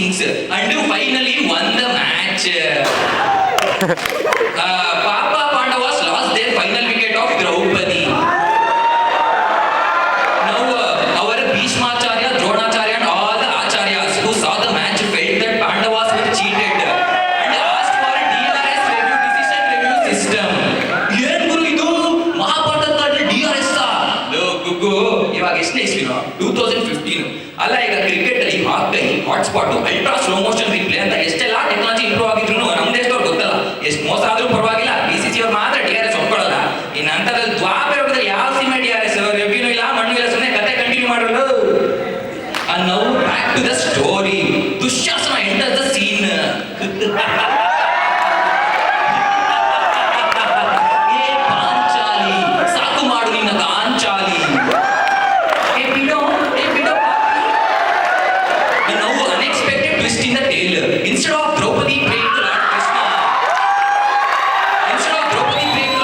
sings and finally won the match. Papa Pandavas lost their final wicket of Draupadi. Now our Bhishmacharya, Dronacharya and all the Acharyas who saw the match felt that Pandavas were cheated and asked for a DRS review, decision review system. ಏನ್ ಗುರು ಇದು ಮಹಾಭಾರತದಲ್ಲಿ DRS ಗುಗ್ಗು ಇವಾಗ ಎಷ್ಟನೇ ಇಸ್ವಿನೋ 2015 ಅಲ್ಲ. ಈಗ cricket ಅಲ್ಲಿ hotspot ultra slow motion replay ಅಂತ ಎಷ್ಟೆಲ್ಲ ಟೆಕ್ನಾಲಜಿ ಇಂಪ್ರೂವ್ ಆಗಿದ್ರು ನಮ್ಮ ದೇಶದವ್ರು ಗೊತ್ತಲ್ಲ. ಎಷ್ಟು ಮೋಸ ಆದ್ರೂ ಪರವಾಗಿಲ್ಲ, BCC ಅವ್ರು ಮಾತ್ರ DRS ಒಪ್ಕೊಳ್ಳಲ್ಲ. ಈ ನಂತರದಲ್ಲಿ ದ್ವಾಪರದಲ್ಲಿ ಯಾವ ಸಿನಿಮಾ DRS ರಿವ್ಯೂನು ಇಲ್ಲ, ಮಣ್ಣು ಇಲ್ಲ, ಸುಮ್ಮನೆ ಕತೆ ಕಂಟಿನ್ಯೂ ಮಾಡೋದು. And now back to the story. Dushasana enters the scene. Panchali ಸಾಕು ಮಾಡು ನಿನ್ನ Ganchali. Now unexpected twist in the tale. Instead of Draupadi praying to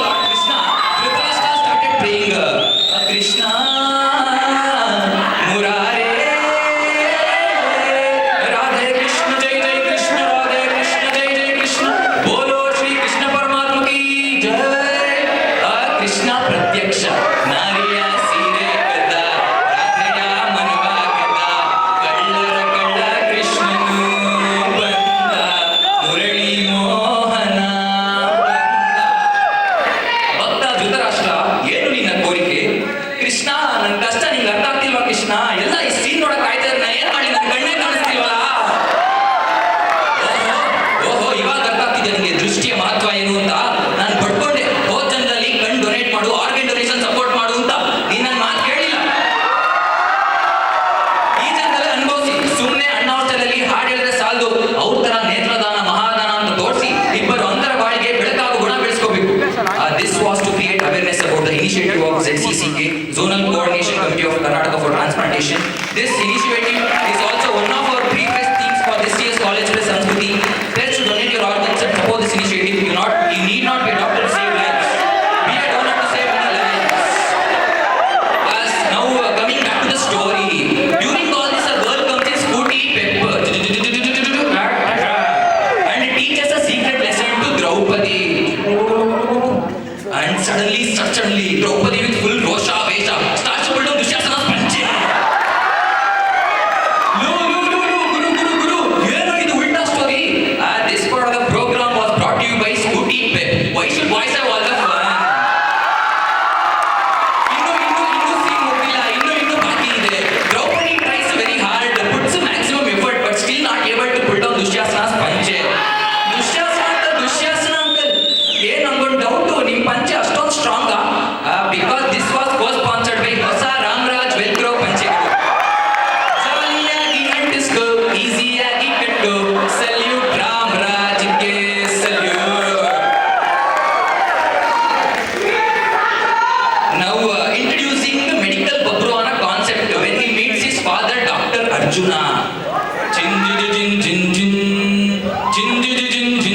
Lord Krishna, Dhritarashtra started praying Krishna Murare Radhe Krishna Jai Jai Krishna Radhe Krishna Jai Jai Krishna Bolo Shri Krishna Paramatma ki Jai. Krishna Pratyaksha Nariya Sire Kada Radheya Manuva Kada Kallara Kalla Krishnanu Banda Murali Mohana ಭಕ್ತ ಧೃತರಾಷ್ಟ್ರ, ಏನು ನಿನ್ನ ಕೋರಿಕೆ? ಕೃಷ್ಣ, ನನ್ನ ಕಷ್ಟ ನಿಂಗೆ ಅರ್ಥ ಆಗ್ತಿಲ್ವಾ ಕೃಷ್ಣ? ಎಲ್ಲ ಈ ಸೀನ್ ನೋಡಕ್ ಆಯ್ತಾ ಇದ್ರೆ ನಾ ಏನ್ ಮಾಡಿ, ನನ್ನ ಕಣ್ಣೇ ಕಾಣಿಸ್ತಿಲ್ವಲ್ಲ? ಓಹೋ ಇವಾಗ ಅರ್ಥ ಆಗ್ತಿದೆ ನನಗೆ ದೃಷ್ಟಿಯ ಮಹತ್ವ ಏನು ಅಂತ. ನಾನು ಪಡ್ಕೊಂಡೆ ಹೋದ ಜನರಲ್ಲಿ ಕಣ್ ಡೊನೇಟ್ ಮಾಡು, ಆರ್ಗನ್ ಡೊನೇಷನ್ ಸಪೋರ್ಟ್ ಮಾಡು ಅಂತ. ನೀನ್ ನನ್ನ ಮಾತು ಕೇಳಿಲ್ಲ. ಈ ಜನದಲ್ಲಿ ಅನುಭವಿಸಿ ಸುಮ್ಮನೆ ಅಣ್ಣಾವಸ್ಥೆಯಲ್ಲಿ ಹಾಡು ಹೇಳಿದ್ರೆ ಸಾಲದು, ಅವ್ರ ತರ ನೇತ್ರದಾನ ಮಹಾದಾನ ಅಂತ ತೋರಿಸಿ ಇಬ್ಬರು ಅಂತರ ಬಾಳಿಗೆ ಬೆಳಕಾಗು ಗುಣ ಬೆಳೆಸ್ಕೋಬೇಕು. This was to create awareness about the initiative of ZCCK, Zonal Coordination Committee of Karnataka for Transplantation. This initiative is also one of our previous themes for this year's College Plus Sanskriti. Pledge to donate your organs and support this initiative. You need not be a doctor to save lives. Be a donor to save many lives. As now coming back to the story. During all this, a girl comes in Scooty Pepper and teaches a secret lesson to Draupadi. And suddenly Draupadi with full rosha vesha starts to pull down Dushasana's panche. Guru, ಏನು ಇದು ಉಲ್ಟಾ story? This part of the program was brought to you by Scooty Pep. Why should boys have all the fun? ಇನ್ನು scene ಮುಗಿಲ್ಲ, ಇನ್ನು ಬಾಕಿ ಇದೆ. Draupadi tries very hard, puts maximum effort, but still not able to pull down Dushasana's panche. Dushasana uncle, ಏನ್ ನಮ್ಗೊಂದು doubt, ನಿಮ್ ಪಂಚೆ ಅಷ್ಟೊಂದು strong? Because this was co-sponsored by ಹೊಸ ರಾಮರಾಜ್ ವೆಲ್ಕ್ರೋ ಪಂಚೆಗಳು. ಜಾಲಿಯಾಗಿ ಅಂಟಿಸ್ಕೋ, ಈಸಿಯಾಗಿ ಕಟ್ಟು, ಸಲ್ಯೂಟ್ ರಾಮರಾಜ್ಗೆ salute. Now introducing the medical Babruana concept when he meets his father Dr. Arjuna. Jin jin jin jin jin jin jin jin jin jin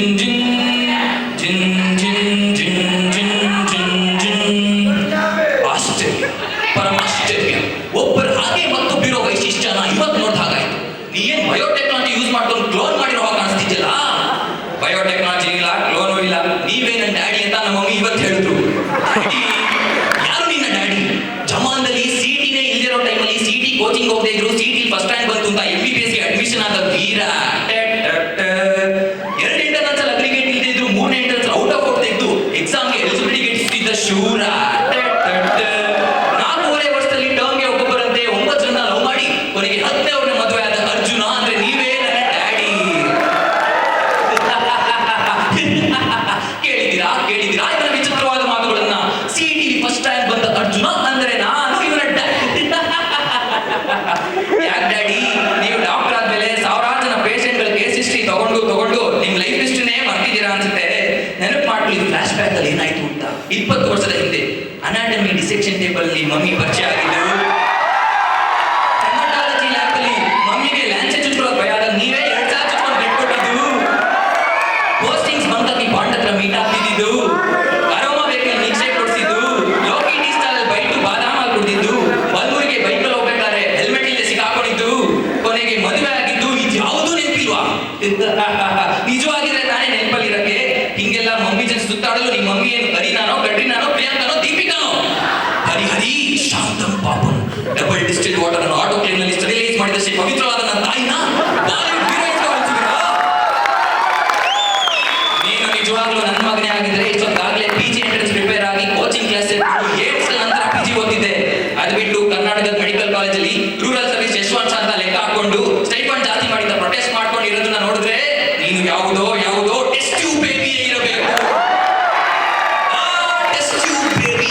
ಆಶ್ಚರ್ಯ, ಪರಮಾಶ್ಚರ್ಯ. ಒಬ್ಬರ ಹಾಗೆ ಮತ್ತೊಬ್ಬಿರೋ ವೈಶಿಷ್ಟ್ಯನ ಇವತ್ತು ನೋಡ್ದ ಹಾಗಾಯ್ತು. ನೀ ಏನ್ ಬಯೋಟೆಕ್ನಾಲಜಿ ಯೂಸ್ ಮಾಡ್ಕೊಂಡು ಕ್ಲೋನ್ ಮಾಡಿರೋ ಹಾಗೆ ಕಾಣಿಸ್ತಿದ್ಯಲ್ಲ? ಬಯೋಟೆಕ್ನಾಲಜಿ ಇಲ್ಲ, ಕ್ಲೋನು ಇಲ್ಲ, ನೀವೇ ನನ್ನ ಡ್ಯಾಡಿ ಅಂತ ನಮ್ಮ ಮಮ್ಮಿ ಇವತ್ತು ಹೇಳಿದ್ರು. ಯಾರು ನಿನ್ನ ಡ್ಯಾಡಿ? ಜಮಾನ್ದಲ್ಲಿ ಸಿಟಿನೇ ಇಲ್ದಿರೋ ಟೈಮಲ್ಲಿ ಸಿಟಿ ಕೋಚಿಂಗ್ ಹೋಗದೆ ಇದ್ರು, ಸಿಟಿ ಫಸ್ಟ್ ರ್ಯಾಂಕ್ ಬಂತು ಅಂತ MBBS ಗೆ ಅಡ್ಮಿಷನ್ ಆದ ವೀರ. 2 ಇಂಟರ್ನಲ್ಸ್ ಅಲ್ಲಿ ಅಗ್ರಿಗೇಟ್ ಇಲ್ದೇ ಇದ್ರು, 3 ಇಂಟರ್ನಲ್ಸ್ ಔಟ್ ಆಫ್ ಔಟ್ ತೆಗೆದು ಎಕ್ಸಾಮ್ಗೆ ಎಲಿಜಿಬಿಲಿಟಿ ಗೆಟ್ಟಿಸಿದ ಶೂರ. 4.5 ವರ್ಷದಲ್ಲಿ ಟರ್ಮ್ಗೆ ಒಬ್ಬೊಬ್ಬರಂತೆ 9 ಜನ ಲವ್ ಮಾಡಿ ಕೊನೆಗೆ 10ನೇ ಅವ್ರನ್ನ ಮದುವೆ ಆದ ಅರ್ಜುನ ಅಂದ್ರೆ ನೀವೇ ನನ್ನ ಡ್ಯಾಡಿ. ಕೇಳಿದಿರಾ ಇವರ ವಿಚಿತ್ರವಾದ ಮಾತುಗಳನ್ನ? ಸಿಟಿ ಫಸ್ಟ್ ರ್ಯಾಂಕ್ ಬಂದ ಅರ್ಜುನ ಅಂದ್ರೆ ನಾನು ಇವರ ಡ್ಯಾಡಿ. ಯಾಕೆ ಡ್ಯಾಡಿ? ನೀವು ಡಾಕ್ಟರ್ ಆದ್ಮೇಲೆ ಸಾವಿರಾರು ಜನ ಪೇಷಂಟ್ಗಳ ಕೇಸ್ ಹಿಸ್ಟ್ರಿ ತಗೊಂಡು ನಿಮ್ ಲೈಫ್ ಹಿಸ್ಟ್ರಿನೇ ಮರ್ತಿದ್ದೀರಾ ಅನ್ಸುತ್ತೆ. ನೆನಪು ಮಾಡ್ಕೊಳ್ಳಿ, ಫ್ಲಾಶ್ ಬ್ಯಾಕ್ ಅಲ್ಲಿ ಏನಾಯ್ತು ಅಂತ. 20 ವರ್ಷದ ಹಿಂದೆ ಅನಾಟಮಿ ಡಿಸೆಕ್ಷನ್ ಟೇಬಲ್ ಅಲ್ಲಿ ಮಮ್ಮಿ ಪರಿಚಯ ಆಗಿದ್ದು. ಹೆಮಟಾಲಜಿ ಲ್ಯಾಬ್ ಅಲ್ಲಿ ಮಮ್ಮಿಗೆ ಲ್ಯಾನ್ಸೆ ಚುಚ್ಕೊಳ್ಳೋಕೆ ಭಯ ಆದಾಗ ನೀವೇ 2 ಸಾಲ ಚುಚ್ಕೊಂಡು ಬೆಡ್ ಕೊಟ್ಟಿದ್ದು. ಪೋಸ್ಟಿಂಗ್ಸ್ ಬಂದಾಗಿ ಬಾಂಡ್ ಹತ್ರ ಮೀಟ್ ಆಗ್ತಿದ್ದು. ಅರೋಮಾ ಬೇಕಲ್ಲಿ ಮಿಕ್ಸೆ ಕೊಡಿಸಿದ್ದು. ಲೋಕಿ ಟೀ ಸ್ಟಾಲ್ ಅಲ್ಲಿ ಬೈಟು ಬಾದಾಮ ಕುಡಿದಿದ್ದು. ಬಂದೂರಿಗೆ ಬೈಕಲ್ಲಿ ಹೋಗ್ಬೇಕಾದ್ರೆ ಹೆಲ್ಮೆಟ್ ಇಲ್ಲದೆ ಸಿಕ್ಕಾಕೊಂಡಿದ್ದು. ಕೊನೆಗೆ ಮದುವೆ ಆಗಿದ್ದು. ಇದು ಯಾವುದು ನೆನಪಿ ನಿಜವಾಗಿದ್ರೆ ತಾನೇ ನೆನಪಲ್ಲಿರಕ್ಕೆ ಹಿಂಗೆಲ್ಲ ಮಮ್ಮಿ ಜೊತೆ ಸುತ್ತಾಡಲು ನಿಮ್ಮ ಮಮ್ಮಿ ಏನು ಹರಿನಾನೋ ಕಟ್ರಿನಾನೋ ಪ್ರಿಯಾಂಕನೋ ದೀಪಿಕಾನೋ? ಹರಿ ಶಾಂತಂ ಪಾಪಂ ಡಬಲ್ ಡಿಸ್ಟಿಲ್ ವಾಟರ್ ಅನ್ನು ಆಟೋ ಕ್ಲೇನ್ ನಲ್ಲಿ ಸ್ಟೆರಿಲೈಸ್ ಮಾಡಿದಷ್ಟೇ ಪವಿತ್ರವಾದ ನನ್ನ ತಾಯಿನ ಬಾಲಿವುಡ್ ಹೀರೋಯಿನ್ಸ್ಗೆ ಹೋಲಿಸಿದ್ದೀರಾ? ನೀನು ನಿಜವಾಗ್ಲೂ ನನ್ನ ಮಗನೇ ಆಗಿದ್ರೆ ಇಷ್ಟೊಂದಾಗಲೇ PG ಎಂಟ್ರೆನ್ಸ್ ಪ್ರಿಪೇರ್ ಆಗಿ ಕೋಚಿಂಗ್ ಕ್ಲಾಸ್ ಏಟ್ಸ್ ನಂತರ PG ಓದಿದ್ದೆ. ಅದು ಬಿಟ್ಟು ಕರ್ನಾಟಕದ ಮೆಡಿಕಲ್ ಕಾಲೇಜಲ್ಲಿ ರೂರಲ್ ಸರ್ವಿಸ್ ಯಶವಂತ ಅಂತ ಲೆಕ್ಕ ಹಾಕೊಂಡು ಸ್ಟೈಫಂಡ್ ಜಾಸ್ತಿ ಮಾಡಿದ ಪ್ರೊಟೆಸ್ಟ್ ಮಾಡ್ಕೊಂಡು ಇರೋದನ್ನ ನೋಡಿದ್ರೆ ನೀನು ಯಾವುದೋ ಟೆಸ್ಟ್ ಟ್ಯೂಬ್ ಬೇಬಿ ಇರಬೇಕು. Test tube baby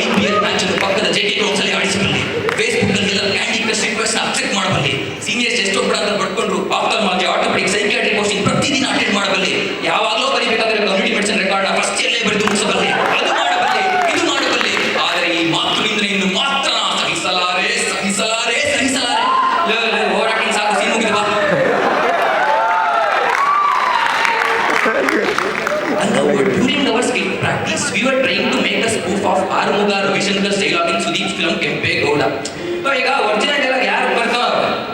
IPL match ಅನ್ನು ಪಕ್ಕದ JK ಗ್ರೌಂಡ್ಸ್ ಅಲ್ಲಿ ಆಡಿಸಬಲ್ಲಿ, ಫೇಸ್ಬುಕ್ ಅಲ್ಲಿ ಎಲ್ಲ ಕ್ಯಾಂಡಿ ಕ್ರಶ್ ರಿಕ್ವೆಸ್ಟ್ ಅಕ್ಸೆಪ್ಟ್ ಮಾಡಬಲ್ಲಿ, ಸೀನಿಯರ್ಸ್ ಎಷ್ಟು ಒಬ್ಬರ ಅಂತ ಪಡ್ಕೊಂಡ್ರು ಆಫ್ಥಾಲ್ಮಾಲಜಿ ಆರ್ಥೋಪೆಡಿಕ್ ಸೈಕಿಯಾಟ್ರಿಕ್ ಕೋರ್ಸಿಂಗ್ ಪ್ರತಿದಿನ ಅಟೆಂಡ್ ಮಾಡಬಲ್ಲಿ, ಯಾವಾಗಲೂ ಬರೀಬೇಕಾದ್ರೆ ಕಮ್ಯುನಿಟಿ ಮೆಡಿಸಿನ್ ರೆಕಾರ್ಡ್ ಫಸ್ಟ್ ಇಯರ್ಲೇ ಬರೆದು ಮುಗಿಸಬಲ್ಲಿ, ಅದು ಮಾಡಬಲ್ಲಿ ಇದು ಮಾಡಬಲ್ಲಿ. ಆದರೆ ಈ ಮಾತುಗಳಿಂದ ಇನ್ನು ಮಾತ್ರ ಸಹಿಸಲಾರೆ. ಹೋರಾಟಿಂಗ್ ಸಾಕು, ಸೀನ್ ಮುಗಿದ ಬಾ. During our skit practice, we were trying to make a spoof of Arumuga Ravishankar dialogue in Sudeep's film Kempegowda. So ಈಗ ಒರಿಜಿನಲ್ ಡೈಲಾಗ್ ಯಾರು ಬರ್ತಾವ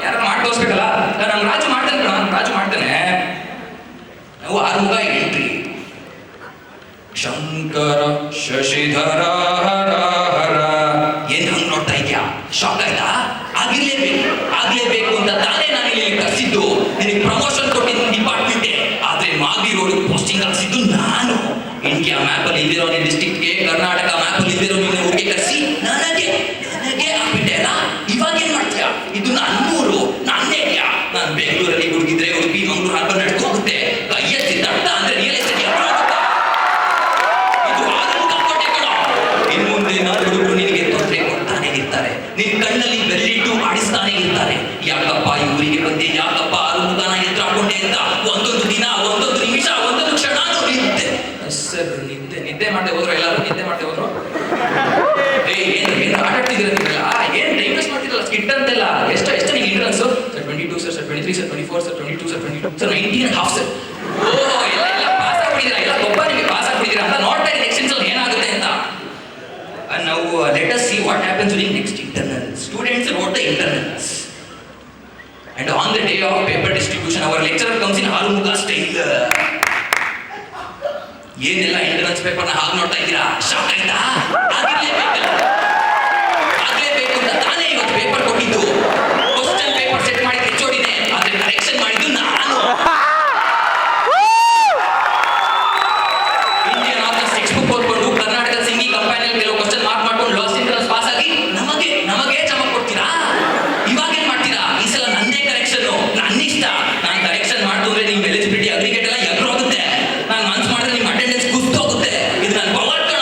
ಯಾರು ಮಾಡಿ ತೋರಿಸ್ಬೇಕಲ್ಲ. ನಮ್ಮ ರಾಜು ಮಾಡ್ತಾನೆ. ನಾವು ಆರುಮುಗ ಎಂಟ್ರಿ ಶಂಕರ ಶಶಿಧರ ಹರ ಹರ. ಏನ್ ಹಂಗ್ ನೋಡ್ತಾ ಇದ್ಯಾ? ಶಾಕ್ ಆಯ್ತಾ? ಆಗ್ಲೇಬೇಕು ಅಂತ ತಾನೇ ನಾನು ಇಲ್ಲಿ ಕರ್ಸಿದ್ದು. ನಿನಗೆ ಪ್ರಮೋಷನ್ ಕೊಟ್ಟಿದ್ದು ಡಿಪಾರ್ಟ್ಮೆಂಟೇ, ಆದ್ರೆ ಮಾಗಿ ರೋಡ್ ಪೋಸ್ಟಿಂಗ್ ಹಾಕ್ಸಿದ್ದು ನಾನು. ಇಂಡಿಯಾ ಮ್ಯಾಪ್ ಅಲ್ಲಿ ಇದ್ದಿರೋ ನಿನ್ನ ಡಿಸ್ಟ್ರಿಕ್ಟ್ಗೆ, ಕರ್ನಾಟಕ ಮ್ಯಾಪ್ ಅಲ್ಲಿ ಇದ್ದಿರೋ ನಿನ್ನ ಊರಿಗೆ ಕರ್ಸಿ ನನಗೆ ಆಗ್ಬಿಟ್ಟೆ ಅಲ್ಲ. ಇವಾಗ ಏನ್ ಮಾಡ್ತೀಯಾ? ಇದು ನನ್ನೂರು, ನನ್ನೇರಿಯಾ. ನಾನು ಬೆಂಗಳೂರಲ್ಲಿ ಹುಡುಗಿದ್ರೆ ಉಡುಪಿ ಮಂಗಳೂರು ಹಾರ್ಬರ್ ನಡ್ಕೊ ಹೋಗುತ್ತೆ. ಕೈಯೆತ್ತಿ ತಟ್ಟ ಅಂದ್ರೆ ರಿಯಲ್ ಎಸ್ಟೇಟ್ ಆಗುತ್ತೆ. ಇದು ಆರಂಭ ಕೊಟ್ಟೆ ಕಣ. ಇನ್ನು ಮುಂದೆ ನಾನು ಹುಡುಗರು ನಿನಗೆ ತೊಂದರೆ ಕೊಡ್ತಾನೆ ಇರ್ತಾರೆ, ನಿನ್ ಕಣ್ಣಲ್ಲಿ ಬೆಲ್ಲಿಟ್ಟು ಆಡಿಸ್ತಾನೆ ಇರ್ತಾರೆ. ಯಾಕಪ್ಪ ಈ ಊರಿಗೆ ಬಂದೆ, ಯಾಕಪ್ಪ ಆರುಮುಗನ ಎದುರು ಹಾಕೊಂಡೆ ಅಂತ ಒಂದೊಂದು ದಿನ, ಒಂದೊಂದು ನಿಮಿಷ, ಒಂದೊಂದು ಕ್ಷಣ ಸರ್ ನಿದ್ದೆ ಮಾಡ್ದೆ ಹೋದ್ರು, ಎಲ್ಲರೂ ನಿದ್ದೆ ಮಾಡ್ದೆ ಹೋದ್ರು. ಏನು ಆಟಾಡ್ತಿದ್ದೀರ ನೀವೆಲ್ಲ? ಏನ್ ಟೈಮ್ ವೇಸ್ಟ್ ಮಾಡ್ತಿರಲ್ಲ ಸ್ಕಿಟ್ ಅಂತೆಲ್ಲ. ಎಷ್ಟು ನಿಮಗೆ ಇಂಟ್ರೆನ್ಸ್? Sir 22 sir 23 sir 24 sir 22 sir 22 sir 19.5 sir. ಎಲ್ಲ ಪಾಸ್ ಆಗ್ಬಿಟ್ಟಿದ್ದೀರಾ, ಎಲ್ಲ ಒಬ್ಬ ನಿಮಗೆ ಪಾಸ್ ಆಗ್ಬಿಟ್ಟಿದ್ದೀರಾ ಅಂತ ನೋಡ್ತಾ ಇದ್ದೀನಿ ಎಕ್ಸ್ಟೆನ್ಸ್ ಅಲ್ಲಿ ಏನಾಗುತ್ತೆ ಅಂತ. Now let us see what happens during next internals. Students wrote the internals, and on the day of paper distribution our lecturer comes in Arumuga style. ಏನೆಲ್ಲ ಇಂಟರ್ನಲ್ಸ್ ಪೇಪರ್ನ ಹಾಗೆ ನೋಡ್ತಾ ಇದ್ದೀರಾ? ಶಾಕ್ ಆಯ್ತಾ? ಆಗ್ಲೇಬೇಕು ಅಂತ ತಾನೇ ಇವತ್ತು ಪೇಪರ್ ಕೊಟ್ಟಿದ್ದು. ಕ್ವಶ್ಚನ್ ಪೇಪರ್ ಸೆಟ್ ಮಾಡಿ ಹೆಚ್ಚೋಡಿದೆ, ಆದ್ರೆ ಕರೆಕ್ಷನ್ ಮಾಡಿದ್ದು ನಾನು. ಇಂಡಿಯನ್ ಆಥರ್ಸ್ ಟೆಕ್ಸ್ಟ್ ಬುಕ್ ಓದ್ಕೊಂಡು ಕರ್ನಾಟಕದ ಸಿಂಗಿಂಗ್ ಕಂಪನಿಯಲ್ಲಿ ಕೆಲವು ಕ್ವಶ್ಚನ್ ಮಾರ್ಕ್ ಮಾಡ್ಕೊಂಡು ಲಾಸ್ಟ್ ಇಂಟರ್ನಲ್ಸ್ ಪಾಸ್ ಆಗಿ ನಮಗೆ ಚಮಕ್ ಕೊಡ್ತೀರಾ? ಇವಾಗ ಏನ್ ಮಾಡ್ತೀರಾ? ಈ ಸಲ ನಂದೇ ಕರೆಕ್ಷನ್, ನನ್ನ ಇಷ್ಟ. ನಾನು ಕರೆಕ್ಷನ್ ಮಾಡ್ತು ಅಂದ್ರೆ ನಿಮ್ ಎಲಿಜಿಬಿಲಿಟಿ ಅಗ್ರಿಗೇಟ್ ಎಲ್ಲ ಎಗ್ರು ಹೋಗುತ್ತೆ. ನಾನು ಮನ್ಸು ಮಾಡಿದ್ರೆ ನಿಮ್ಮ ಅಟೆಂಡೆನ್ಸ್ ಕುಸ್ತೋಗುತ್ತೆ. ಇದು ನಾನು ಪವರ್ ಕಣ.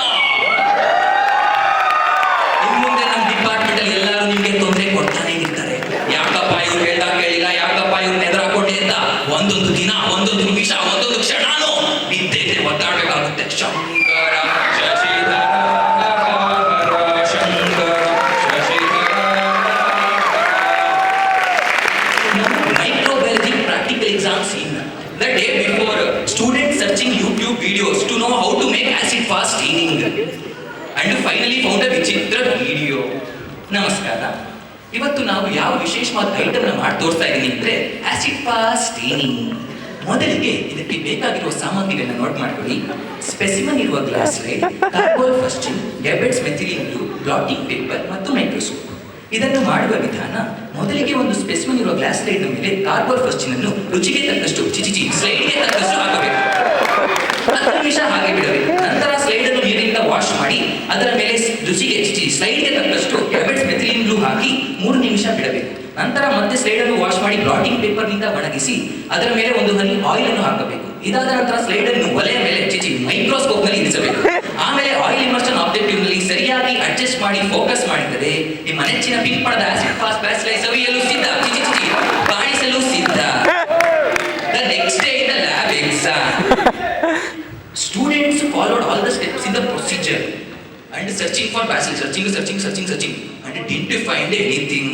ಇನ್ನು ಮುಂದೆ ನಮ್ಮ ಡಿಪಾರ್ಟ್ಮೆಂಟ್ ಅಲ್ಲಿ ಎಲ್ಲರೂ ನಿಮ್ಗೆ ತೊಂದರೆ ಕೊಡ್ತಾನೆ ಇರ್ತಾರೆ. ಯಾಕಪ್ಪ ಇವ್ರು ಹೇಳ್ದಾಗ ಕೇಳಿಲ್ಲ, ಯಾಕಪ್ಪ ಇವ್ರನ್ನ ಎದುರು ಹಾಕೊಂಡೆ ಅಂತ ಒಂದೊಂದು ದಿನ, ಒಂದೊಂದು ನಿಮಿಷ, ಒಂದೊಂದು ಕ್ಷಣನೂ ನಿದ್ದೆ ಒದ್ದಾಡಬೇಕಾಗುತ್ತೆ. Shankara Shashidhara Shankara Shashidhara. Microbiology practical exams in the day before, students searching YouTube videos to know how to make acid fast staining, and finally found a ವಿಚಿತ್ರ ವಿಡಿಯೋ. ನಮಸ್ಕಾರ. ಇವತ್ತು ನಾವು ಯಾವ ವಿಶೇಷವಾದ ಐಟಮ್ನ ಮಾಡಿ ತೋರಿಸ್ತಾ ಇದ್ದೀನಿ ಅಂದ್ರೆ ಆಸಿಡ್ ಫಾಸ್ಟ್ ಸ್ಟೇನಿಂಗ್. ಮೊದಲಿಗೆ ಇದಕ್ಕೆ ಬೇಕಾಗಿರುವ ಸಾಮಗ್ರಿಗಳನ್ನ ನೋಟ್ ಮಾಡ್ಕೊಳ್ಳಿ. ಸ್ಪೆಸಿಮನ್ ಇರುವ glass slide, carbol fuchsin, Gabbett's methylene blue, blotting paper ಮತ್ತು ಮೈಕ್ರೋಸ್ಕೋಪ್. ಇದನ್ನು ಮಾಡುವ ವಿಧಾನ: ಮೊದಲಿಗೆ ಒಂದು ಸ್ಪೆಸಿಮನ್ ಇರುವ ಗ್ಲಾಸ್ ಸ್ಲೈಡ್ ನ ಮೇಲೆ ಕಾರ್ಬೋಲ್ ಫಸ್ಟಿನ್ ಅನ್ನು ರುಚಿಗೆ ತಕ್ಕಷ್ಟು ಸ್ಲೈಡ್ಗೆ ತಕ್ಕಷ್ಟು ಹಾಕಬೇಕು. 10 ನಿಮಿಷ ಹಾಗೆ ಬಿಡಬೇಕು. ನಂತರ ಸ್ಲೈಡ್ ಅನ್ನು ನೀರಿನಿಂದ ವಾಶ್ ಮಾಡಿ ಅದರ ಮೇಲೆ ರುಚಿಗೆ ಸ್ಲೈಡ್ಗೆ ತಕ್ಕಷ್ಟು ಗೆಬೆಟ್ಸ್ ಮೆಥಿಲಿನ್ ಬ್ಲೂ ಹಾಕಿ 3 ನಿಮಿಷ ಬಿಡಬೇಕು. ನಂತರ ಮತ್ತೆ ಸ್ಲೈಡ್ ಅನ್ನು ವಾಶ್ ಮಾಡಿ ಬ್ಲಾಟಿಂಗ್ ಪೇಪರ್ ನಿಂದ ಒಣಗಿಸಿ ಅದರ ಮೇಲೆ ಒಂದು ಹನಿ ಆಯಿಲ್ ಅನ್ನು ಹಾಕಬೇಕು. ಇದಾದ ನಂತರ ಸ್ಲೈಡ್ ಅನ್ನು ಒಲೆಯ ಮೇಲೆ ಮೈಕ್ರೋಸ್ಕೋಪ್ ನಲ್ಲಿ ಇರಿಸಬೇಕು. ಆಮೇಲೆ ಆಯಿಲ್ ಇಮರ್ಷನ್ ಆಬ್ಜೆಕ್ಟಿವ್ ನಲ್ಲಿ ಸರಿಯಾಗಿ ಅಡ್ಜಸ್ಟ್ ಮಾಡಿ ಫೋಕಸ್ ಮಾಡಿದರೆ ನಿಮ್ಮ ನೆಚ್ಚಿನ ಪಿಂಕ್ ಬಣ್ಣದ ಆಸಿಡ್ ಫಾಸ್ಟ್ ಬ್ಯಾಸಿಲೈ ಸವಿಯಲು ಸಿದ್ಧ, ಬಾಯಿಸಲು ಸಿದ್ಧ. The next day in the lab exam, students followed all the steps in the procedure and searching for bacilli, searching and didn't find anything.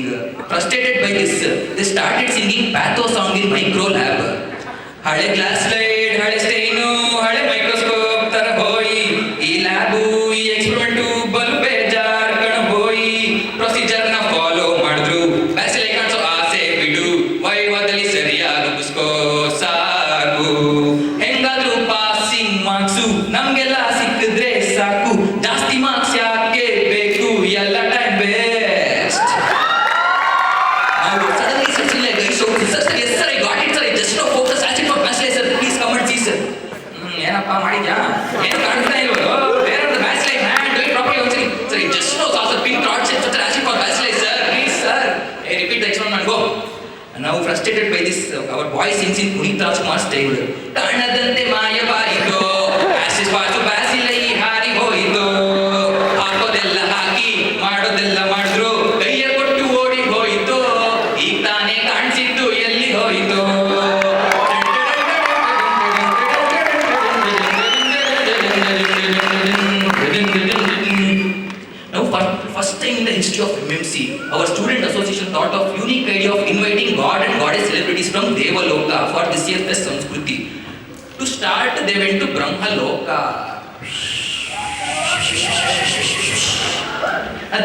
Frustrated by this, they started singing patho song in micro lab. ಹಳೆ glass light, ಹಳೆ Steyn, ಹಳೆ microscope ತರ ಹೋಯಿ ಈ lab, ಈ experiment ಬಲು ಬೇಜಾರ್ ಕಣ ಹೋಯಿ. Procedure ನ ಫಾಲೋ ಮಾಡಿದ್ರು, ಬ್ಯಾಸಿಲೈ ಕಾಣಿಸೋ ಆಸೆ ಬಿಡು, ವೈವಾದಲ್ಲಿ ಸರಿಯಾಗಿ ಮುಗಿಸ್ಕೋ ಸಾ frustrated by this. Our boy sings in Puneet Rajkumar style. ಕಾಣದಂತೆ ಮಾಯವಾಯಿತು, ಆಶಿಸ್ ಪಾಸು ಬಾಸಿಲೈ ಹಾರಿ ಹೋಯಿತು, ಹಾಕೋದೆಲ್ಲ ಹಾಕಿ ಮಾಡೋದೆಲ್ಲ ಮಾಡಿದ್ರು, ಕೈಯ ಕೊಟ್ಟು ಓಡಿ ಹೋಯಿತು, ಈಗ ತಾನೇ ಕಾಣಿಸಿದ್ದು ಎಲ್ಲಿ ಹೋಯಿತು. First time in the history of MMC, our student association thought of unique idea of inviting God and goddess celebrities from Devaloka for this year's Best Sanskriti. To start, they went to Brahmaloka.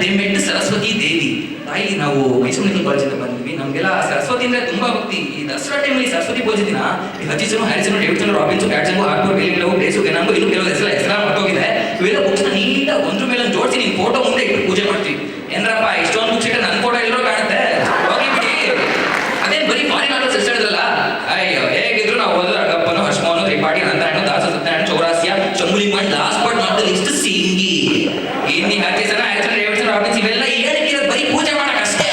They met Saraswati Devi. ತಾಯಿ ನಾವು Mysuru medical ಕಾಲೇಜಿಂದ ಬಂದ್ವಿ. ನಮಗೆಲ್ಲ ಸರಸ್ವತಿ ಅಂದ್ರೆ ತುಂಬಾ ಭಕ್ತಿ. ಈ ದಸರಾ ಟೈಮಲ್ಲಿ ಸರಸ್ವತಿ ಪೂಜೆ ದಿನ ಹಜಿಸನು, ಹ್ಯಾರಿಸನು, ಡೇವಿಡ್ಸನ್, ರಾಬಿನ್ಸು, ಕ್ಯಾಟ್ಸಂಗು, ಹಾರ್ಪರ್, ವೆಲ್ಲಿಂಗ್ಟನ್, ಬ್ರೇಸು, ಗೆನಾಂಗು, ಇನ್ನು ಕೆಲವು ಹೆಸರು ಹೊರಟೋಗಿದೆ. ಇವೆಲ್ಲ ಬುಕ್ಸ್ನ ನೀಟಾಗಿ ಒಂದ್ರ ಮೇಲೆ ಜೋಡಿಸಿ ನಿನ್ ಫೋಟೋ ಮುಂದೆ ಇಟ್ಟು ಪೂಜೆ ಮಾಡ್ತೀವಿ. ಏನ್ರಪ್ಪ ಇಷ್ಟೊಂದು ಬುಕ್ಸ್ ಇಟ್ಟರೆ ನನ್ನ ಫೋಟೋ ಎಲ್ಲರೂ ಕಾಣುತ್ತೆ, ಹೋಗಿ ಬಿಡಿ. ಅದೇ ಬರೀ ಫಾರಿನ್ ಆರ್ಡರ್ಸ್ ಹೆಸರು ಹೇಳಿದ್ರಲ್ಲ, ಅಯ್ಯೋ ಹೇಗಿದ್ರು ನಾವು ಓದಿದ್ರೆ ಅಗಪ್ಪನು, ಹರ್ಷಮೋನು, Tripathi, Ananthanarayan, Das, Satyanarayana, Chaurasia, Shambulingam, last but not the least ಸಿಂಗಿ. ಇನ್ನಿ ಹರ್ಜಿಸನ, ಹ್ಯಾರಿಸನ್, ಡೇವಿಡ್ಸನ್, ರಾಬಿನ್ಸ್ ಇವೆಲ್ಲ ಏನಕ್ಕಿರೋದು ಬರೀ ಪೂಜೆ ಮಾಡಕ್ಕಷ್ಟೇ.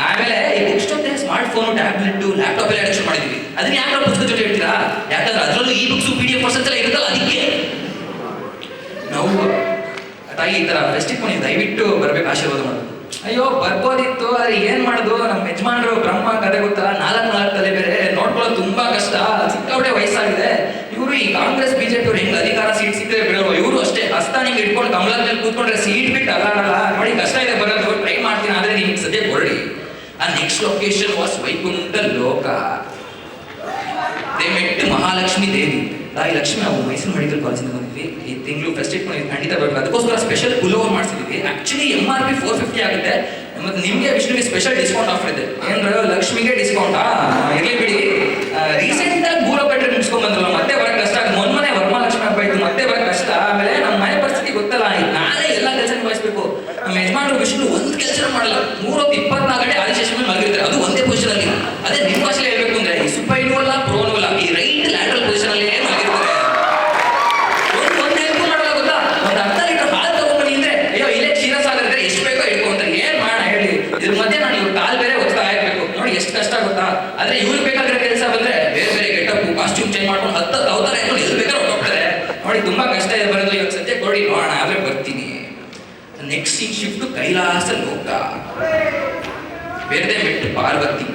ಆಮೇಲೆ ಈ ಬುಕ್ಸ್ ಜೊತೆ ಸ್ಮಾರ್ಟ್ ಫೋನು, ಟ್ಯಾಬ್ಲೆಟ್, ಲ್ಯಾಪ್ಟಾಪ್ ಎಲ್ಲ ಅಡಿಕ್ಷನ್ ಮಾಡಿದ್ವಿ. ಅದನ್ನ ಯಾಕೆ ಪುಸ್ತಕ ಜೊತೆ ಹೇಳ್ತೀರಾ? ಯಾಕಂದ್ರೆ ಅದರಲ್ಲೂ ಈ ಬುಕ್ಸ್ PDF ವರ್ಷನ್ಸ್ ಎಲ್ಲ ಇರುತ್ತಲ್ಲ, ಅದಕ್ಕೆ ನಾವು ತಾಯಿ ಈ ತರ ಫೆಸ್ಟಿಕ್ ಮನೆ ದಯವಿಟ್ಟು ಬರ್ಬೇಕು, ಆಶೀರ್ವಾದ ಮಾಡೋದು. ಅಯ್ಯೋ ಬರ್ಬೋದಿತ್ತು, ಆದ್ರೆ ಏನ್ ಮಾಡುದು, ನಮ್ಮ ಯಜಮಾನರು ಬ್ರಹ್ಮ ಕತೆ ಗೊತ್ತಲ್ಲ, 4 ತಲೆ ಬೇರೆ ನೋಡ್ಕೊಳ್ಳೋದು ತುಂಬಾ ಕಷ್ಟ, ಸಿಕ್ಕಾಪಟ್ಟೆ ವಯಸ್ಸಾಗಿದೆ. ಇವರು ಈ ಕಾಂಗ್ರೆಸ್ ಬಿಜೆಪಿ ಅವ್ರು ಹೆಂಗ್ ಅಧಿಕಾರ ಸೀಟ್ ಸಿಕ್ಕರೆ ಬಿಡೋರು, ಇವರು ಅಷ್ಟೇ ಹಸ್ತಾನ ಹಿಂಗ್ ಇಟ್ಕೊಂಡು ಕಮಲದ ಮೇಲೆ ಕೂತ್ಕೊಂಡ್ರೆ ಸೀಟ್ ಬಿಟ್ಟು ಅಲ್ಲಾಡಲ್ಲ. ನೋಡಿ ಕಷ್ಟ ಇದೆ ಬರೋದು, ಟ್ರೈ ಮಾಡ್ತೀನಿ, ಆದ್ರೆ ನಿಮ್ಗೆ ಸದ್ಯ ಹೊರಡಿ. ಆ ನೆಕ್ಸ್ಟ್ ಲೊಕೇಶನ್ ವಾಸ್ ವೈಕುಂಠ ಲೋಕ. ದೇ ಮೆಟ್ ಮಹಾಲಕ್ಷ್ಮಿ ದೇವಿ. ತಾಯಿ ಲಕ್ಷ್ಮಿ ನಾವು ಮೈಸೂರು ಮೆಡಿಕಲ್ ಕಾಲೇಜಿಂದ ಬಂದಿದ್ವಿ. ಈ ತಿಂಗಳು ಫೆಸ್ಟಿಕ್ ಖಂಡಿತ ಬರಬೇಕು. ಅದಕ್ಕೋಸ್ಕರ ಸ್ಪೆಷಲ್ ಪುಲೋವರ್ ಮಾಡಿಸಿದ್ವಿ. ಆಕ್ಚುಲಿ MRP 450 ಆಗುತ್ತೆ. ಮತ್ತೆ ನಿಮಗೆ ವಿಷ್ಣುವಿಗೆ ಸ್ಪೆಷಲ್ ಡಿಸ್ಕೌಂಟ್ ಆಫರ್ ಇದೆ. ಏನ್ರ ಲಕ್ಷ್ಮಿಗೆ ಡಿಸ್ಕೌಂಟಾ? ಇರ್ಲಿ ಬಿಡಿ. ರೀಸೆಂಟ್ ಆಗಿ ಗೂರ ಪೆಟ್ರೆ ಮುಗಿಸ್ಕೊಂಡ್ ಬಂದ್ರಲ್ಲ, ಮತ್ತೆ ಬರಕ್ ಕಷ್ಟ. ಮೊನ್ನೆ ವರಮಹಾಲಕ್ಷ್ಮಿ ಹಬ್ಬ ಇತ್ತು, ಮತ್ತೆ ಬರಕ್ ಕಷ್ಟ. ಆಮೇಲೆ ನಮ್ಮ ಮನೆ ಪರಿಸ್ಥಿತಿ ಗೊತ್ತಲ್ಲ, ನಾನೇ ಎಲ್ಲ ಕೆಲಸ ನಿಭಾಯಿಸ್ಬೇಕು. ನಮ್ಮ ಯಜಮಾನರು ವಿಷ್ಣು ಒಂದು ಕೆಲಸ ಮಾಡಲ್ಲ, 324 ಗಂಟೆ ಆದಿಶೇಷನ್ ಮೇಲೆ ಮಲಗಿರ್ತಾರೆ, ಅದು ಒಂದೇ ಪೊಸಿಷನ್ ಅಲ್ಲಿ. ಅದೇ ನಿಮ್ಮ ಭಾಷೆಯಲ್ಲಿ ಹೇಳ್ಬೇಕು ಅಂದ್ರೆ ಈ ಸುಪೈನೂ ಅಲ್ಲ, ಪ್ರೋನೂ ಅಲ್ಲ, ಈ ರೈಟ್ ಲ್ಯಾಟ್ರಲ್ ಪೊಸಿಷನ್ ಅಲ್ಲಿ ಮಲಗಿರ್ತಾರೆ. ಒಂದು ಹೆಲ್ಪ್ ಮಾಡಲ್ಲ ಗೊತ್ತಾ? ಒಂದು 10 ಲೀಟರ್ ಹಾಲು ತಗೊಂಡ್ಬನ್ನಿ ಅಂದ್ರೆ, ಅಯ್ಯೋ ಇಲ್ಲೇ ಕ್ಷೀರಸಾಗರ ಇದ್ರೆ ಎಷ್ಟು ಬೇಕೋ ಇಟ್ಕೊಂತಾರೆ. ಏನ್ ಮಾಡೋಣ ಹೇಳಿ? ಇದ್ರ ಮಧ್ಯೆ ನಾನು ಇವ್ರ ಕಾಲ್ ಬೇರೆ ಒತ್ತಾ ಇರ್ಬೇಕು. ನೋಡಿ ಎಷ್ಟು ಕಷ್ಟ ಗೊತ್ತಾ? ಆದ್ರೆ ಇವ್ರಿಗೆ ಬೇಕಾಗಿರೋ ಕೆಲಸ ಬಂದ್ರೆ ಬೇರೆ ಬೇರೆ ಗೆಟಪ್, ಕಾಸ್ಟ್ಯೂಮ್ ಚೇಂಜ್ ಮಾಡ್ಕೊಂಡು 10 ಅವತಾರ ಇಟ್ಕೊಂಡು ಎಲ್ಲಿ ಬೇಕಾದ್ರೆ ಹೊರಟೋಗ್ತಾರೆ. ನೋಡಿ ತುಂಬಾ ಕಷ್ಟ ಇದೆ ಬರೋದು. ಇವಾಗ ಸದ್ಯ ಕೊಡಿ ನೋಡೋಣ, ಆದ್ರೆ ಬರ್ತೀನಿ. ನೆಕ್ಸ್ಟ್ ಸೀನ್ ಶಿಫ್ಟ್ ಕೈಲಾಸ ಲೋಕ. ಬೇರೆ ಮೆಟ್ಟು ಪಾರ್ವತಿ.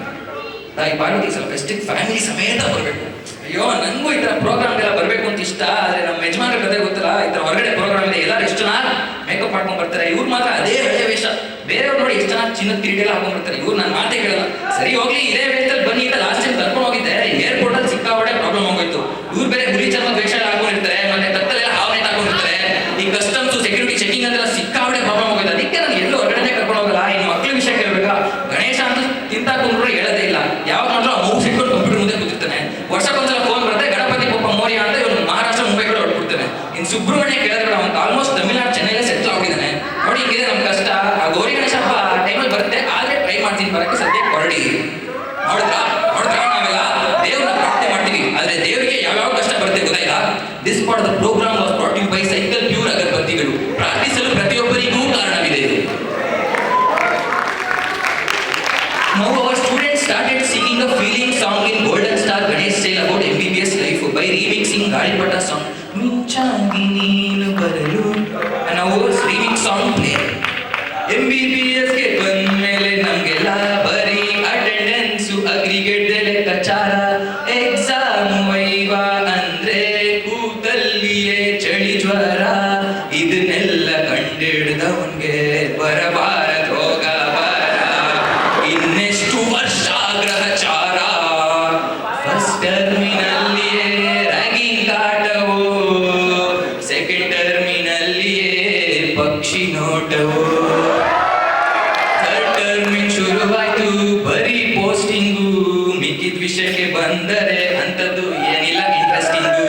ತಾಯಿ ಪಾರ್ವತಿ ಸ್ವಲ್ಪ ಫೆಸ್ಟಿಕ್ ಫ್ಯಾಮಿಲಿ ಸಮೇತ ಬರಬೇಕು. ಅಯ್ಯೋ ನನಗೂ ಈ ತರ ಪ್ರೋಗ್ರಾಮ್ಗೆಲ್ಲ ಬರಬೇಕು ಅಂತ ಇಷ್ಟ. ಆದ್ರೆ ನಮ್ಮ ಯಜಮಾನ್ರ ಕತೆ ಗೊತ್ತಲ್ಲ, ಈ ತರ ಹೊರಗಡೆ ಪ್ರೋಗ್ರಾಮ್ ಇದೆ, ಎಲ್ಲರೂ ಎಷ್ಟು ಚೆನ್ನಾಗಿ ಮೇಕಪ್ ಮಾಡ್ಕೊಂಡ್ ಬರ್ತಾರೆ. ಇವ್ರು ಮಾತ್ರ ಅದೇ ಹಳೆ ವೇಷ. ಬೇರೆಯವ್ರು ನೋಡಿ ಎಷ್ಟು ಚೆನ್ನಾಗಿ ಚಿನ್ನದ ಕಿರೀಟೆಲ್ಲ ಹಾಕೊಂಡ್ ಬರ್ತಾರೆ. ಇವ್ರು ನನ್ನ ಮಾತೇ ಕೇಳಲ್ಲ. ಸರಿ ಹೋಗ್ಲಿ, ಇದೇ ವೇಷದಲ್ಲಿ ಬನ್ನಿ ಅಂತ ಲಾಸ್ಟ್ ಟೈಮ್ ಕರ್ಕೊಂಡು ಹೋಗಿದ್ದೆ. ಏರ್ಪೋರ್ಟ್ ಅಲ್ಲಿ ಸಿಕ್ಕಾಪಟ್ಟೆ ಪ್ರಾಬ್ಲಮ್ ಹೋಗೋಯ್ತು. ಇವ್ರು ಬೇರೆ ಹುಲಿ ಚರ್ಮದ ವೇಷ ಹಾಕೊಂಡಿರ್ತಾರೆ, ಮತ್ತೆ ಕತ್ತಲೆಲ್ಲ ಹಾವನೆಟ್ ಹಾಕೊಂಡಿರ್ತಾರೆ. ಈ ಕಸ್ಟಮ್ಸ್, ಸೆಕ್ಯೂರಿಟಿ ಚೆಕಿಂಗ್ ಅಂತೆಲ್ಲ ಸಿಕ್ಕಾಪಟ್ಟೆ ಪ್ರಾಬ್ಲಮ್ ಹೋಗೋದು. ಅದಕ್ಕೆ ನಾನು ಎಲ್ಲೂ ಹೊರಗಡೆ ಕರ್ಕೊಂಡು ಹೋಗಲ್ಲ. ಇನ್ನು ಮಕ್ಳ ವಿಷಯ ಕೇಳ್ಬೇಕಾ? ಗಣೇಶ ಅಂತ ತಿಂತಾಕೊಂಡ್ರು ಹೇಳೋದೇ ಇಲ್ಲ. ಯಾವಾಗ ಮಾತ್ರ ಮೌಸ್ ಇಟ್ಕೊಂಡು ಕಂಪ್ಯೂಟರ್ ಮುಂದೆ ಕೂತಿರ್ತಾನೆ. ವರ್ಷಕ್ಕೊಂದ್ಸಲ ಫೋನ್ ಬರುತ್ತೆ, ಗಣಪತಿ ಪಪ್ಪ ಮೋರ್ಯ ಅಂತ ಇವನು ಮಹಾರಾಷ್ಟ್ರ ಮುಂಬೈ ಕಡೆ ಹೊರಡ್ಬಿಡ್ತಾನೆ. ಇನ್ನು ಸುಬ್ರಹ್ಮಣ್ಯ ಕೇಳಿದ್ರೆ ಅವನು ಆಲ್ಮೋಸ್ಟ್ ತಮಿಳ್ನಾಡು ಚೆನ್ನೈಲೇ ಸೆಟ್ಲ್ ಆಗಿದ್ದಾನೆ. ನೋಡಿ ಹಿಂಗಿದೆ ನಮ್ಮ ಕಷ್ಟ. ಆ ಗೌರಿ ಗಣೇಶ ಹಬ್ಬ ಟೈಮಲ್ಲಿ ಬರುತ್ತೆ, ಆದ್ರೆ ಟ್ರೈ ಮಾಡ್ತೀನಿ ಬರಕ್ಕೆ, ಸದ್ಯಕ್ಕೆ ಹೊರಡಿ. ನೋಡಿದ್ರ ನಾವೆಲ್ಲ ದೇವ್ರನ್ನ ಪ್ರಾರ್ಥನೆ ಮಾಡ್ತೀವಿ, ಆದ್ರೆ ದೇವರಿಗೆ ಯಾವ್ಯಾವ ಕಷ್ಟ ಬರುತ್ತೆ ಗೊತ್ತಾಯ್ತಾ? This part of the program was brought you by Cycle Pure ಅಗರಬತ್ತಿಗಳು. ಪ್ರಾರ್ಥಿಸಲು ಪ್ರತಿಯೊಬ್ಬರಿಗೂ ಕಾರಣವಿದೆ. Now our students started singing a feeling song in Golden Star Ganesh style about MBBS life by remixing Galipata song. Minchagi neenu baralu. And now remix song play. MBBS ke banmele namgella bari attendance aggregate ಲೆಕ್ಕಾಚಾರ. Exam viva ಅಂದ್ರೆ ಕೂತಲ್ಲಿಯೇ ಚಳಿ ಜ್ವರ. ಇದನ್ನೆಲ್ಲ ಕಂಡಿಡ್ದವನ್ಗೆ ಬರಬಾರದು ರೋಗ ಬರ. ಇನ್ನೆಷ್ಟು ವರ್ಷ ಗ್ರಹಚಾರ. ಫಸ್ಟ್ ಟರ್ಮಿನಲ್ಲಿಯೇ ರ್ಯಾಗಿಂಗ್ ಕಾಟವು, ಸೆಕೆಂಡ್ ಟರ್ಮಿನಲ್ಲಿಯೇ ಪಕ್ಷಿ ನೋಟವು, ಥರ್ಡ್ ಟರ್ಮಿನ್ ಶುರುವಾಯ್ತು ಬರೀ ಪೋಸ್ಟಿಂಗು. ಮಿಕ್ಕಿದ ವಿಷಯಕ್ಕೆ ಬಂದರೆ ಅಂತದ್ದು ಏನಿಲ್ಲ ಇಂಟ್ರೆಸ್ಟಿಂಗು.